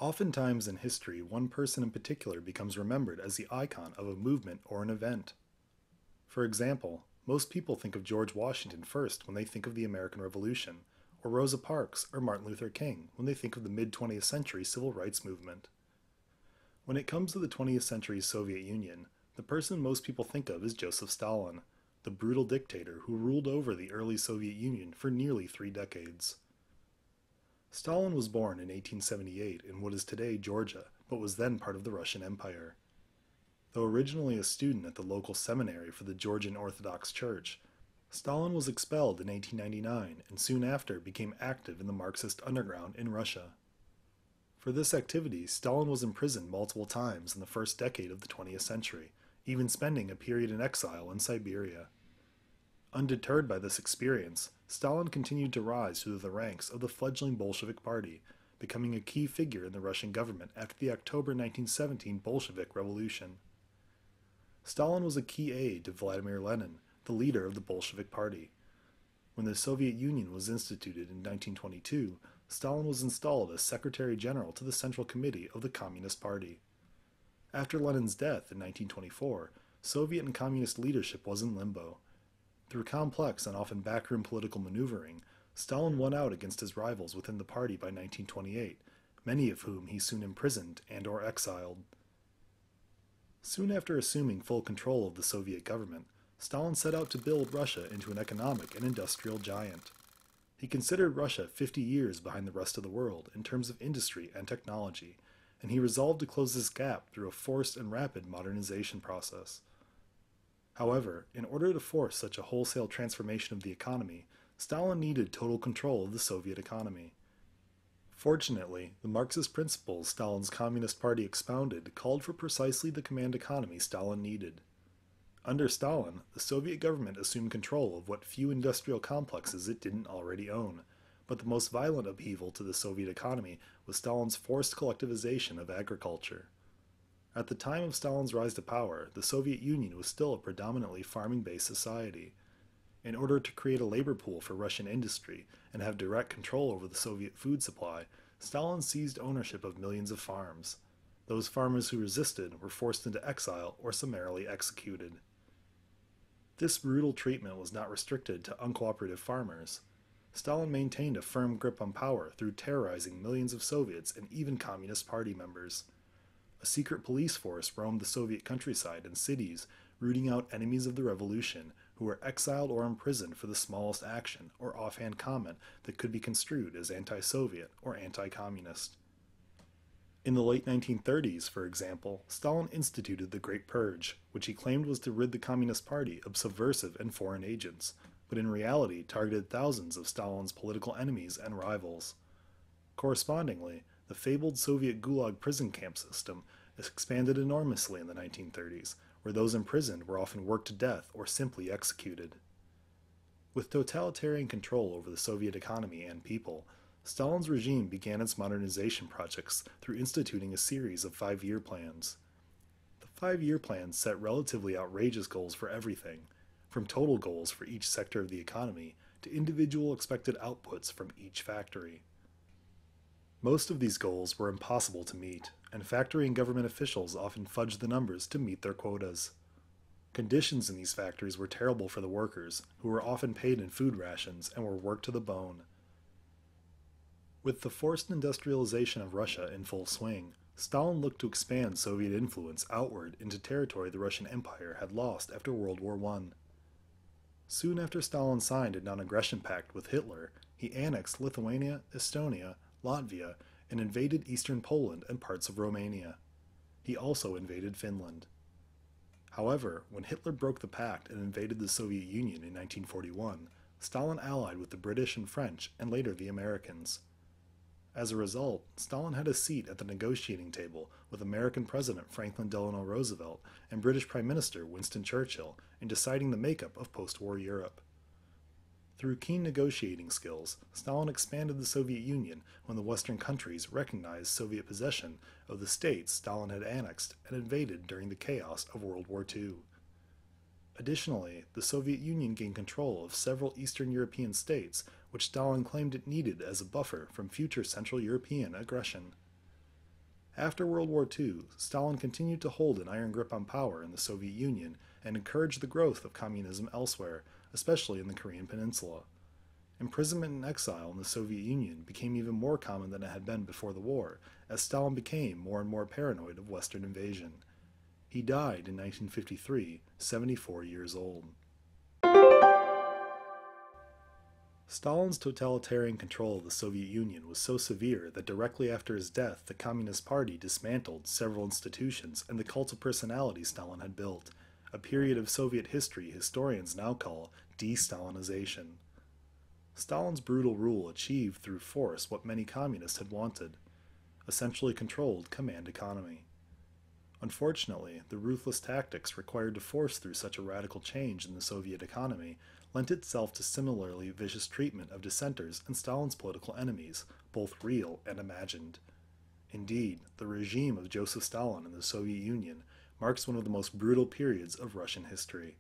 Oftentimes in history, one person in particular becomes remembered as the icon of a movement or an event. For example, most people think of George Washington first when they think of the American Revolution, or Rosa Parks or Martin Luther King when they think of the mid-20th century civil rights movement. When it comes to the 20th century's Soviet Union, the person most people think of is Joseph Stalin, the brutal dictator who ruled over the early Soviet Union for nearly 3 decades. Stalin was born in 1878 in what is today Georgia, but was then part of the Russian Empire. Though originally a student at the local seminary for the Georgian Orthodox Church, Stalin was expelled in 1899 and soon after became active in the Marxist underground in Russia. For this activity, Stalin was imprisoned multiple times in the first decade of the 20th century, even spending a period in exile in Siberia. Undeterred by this experience, Stalin continued to rise through the ranks of the fledgling Bolshevik Party, becoming a key figure in the Russian government after the October 1917 Bolshevik Revolution. Stalin was a key aide to Vladimir Lenin, the leader of the Bolshevik Party. When the Soviet Union was instituted in 1922, Stalin was installed as Secretary General to the Central Committee of the Communist Party. After Lenin's death in 1924, Soviet and Communist leadership was in limbo. Through complex and often backroom political maneuvering, Stalin won out against his rivals within the party by 1928, many of whom he soon imprisoned and/or exiled. Soon after assuming full control of the Soviet government, Stalin set out to build Russia into an economic and industrial giant. He considered Russia 50 years behind the rest of the world in terms of industry and technology, and he resolved to close this gap through a forced and rapid modernization process. However, in order to force such a wholesale transformation of the economy, Stalin needed total control of the Soviet economy. Fortunately, the Marxist principles Stalin's Communist Party expounded called for precisely the command economy Stalin needed. Under Stalin, the Soviet government assumed control of what few industrial complexes it didn't already own, but the most violent upheaval to the Soviet economy was Stalin's forced collectivization of agriculture. At the time of Stalin's rise to power, the Soviet Union was still a predominantly farming-based society. In order to create a labor pool for Russian industry and have direct control over the Soviet food supply, Stalin seized ownership of millions of farms. Those farmers who resisted were forced into exile or summarily executed. This brutal treatment was not restricted to uncooperative farmers. Stalin maintained a firm grip on power through terrorizing millions of Soviets and even Communist Party members. A secret police force roamed the Soviet countryside and cities, rooting out enemies of the revolution who were exiled or imprisoned for the smallest action or offhand comment that could be construed as anti-Soviet or anti-communist. In the late 1930s, for example, Stalin instituted the Great Purge, which he claimed was to rid the Communist Party of subversive and foreign agents, but in reality targeted thousands of Stalin's political enemies and rivals. Correspondingly, the fabled Soviet Gulag prison camp system expanded enormously in the 1930s, where those imprisoned were often worked to death or simply executed. With totalitarian control over the Soviet economy and people, Stalin's regime began its modernization projects through instituting a series of 5-year plans. The 5-year plans set relatively outrageous goals for everything, from total goals for each sector of the economy to individual expected outputs from each factory. Most of these goals were impossible to meet, and factory and government officials often fudged the numbers to meet their quotas. Conditions in these factories were terrible for the workers, who were often paid in food rations and were worked to the bone. With the forced industrialization of Russia in full swing, Stalin looked to expand Soviet influence outward into territory the Russian Empire had lost after World War I. Soon after Stalin signed a non-aggression pact with Hitler, he annexed Lithuania, Estonia, Latvia, and invaded eastern Poland and parts of Romania. He also invaded Finland. However, when Hitler broke the pact and invaded the Soviet Union in 1941, Stalin allied with the British and French and later the Americans. As a result, Stalin had a seat at the negotiating table with American President Franklin Delano Roosevelt and British Prime Minister Winston Churchill in deciding the makeup of post-war Europe. Through keen negotiating skills, Stalin expanded the Soviet Union when the Western countries recognized Soviet possession of the states Stalin had annexed and invaded during the chaos of World War II. Additionally, the Soviet Union gained control of several Eastern European states, which Stalin claimed it needed as a buffer from future Central European aggression. After World War II, Stalin continued to hold an iron grip on power in the Soviet Union and encouraged the growth of communism elsewhere, especially in the Korean Peninsula. Imprisonment and exile in the Soviet Union became even more common than it had been before the war, as Stalin became more and more paranoid of Western invasion. He died in 1953, 74 years old. Stalin's totalitarian control of the Soviet Union was so severe that directly after his death, the Communist Party dismantled several institutions and the cult of personality Stalin had built, a period of Soviet history historians now call de-Stalinization. Stalin's brutal rule achieved through force what many communists had wanted: a centrally controlled command economy. Unfortunately, the ruthless tactics required to force through such a radical change in the Soviet economy lent itself to similarly vicious treatment of dissenters and Stalin's political enemies, both real and imagined. Indeed, the regime of Joseph Stalin in the Soviet Union marks one of the most brutal periods of Russian history.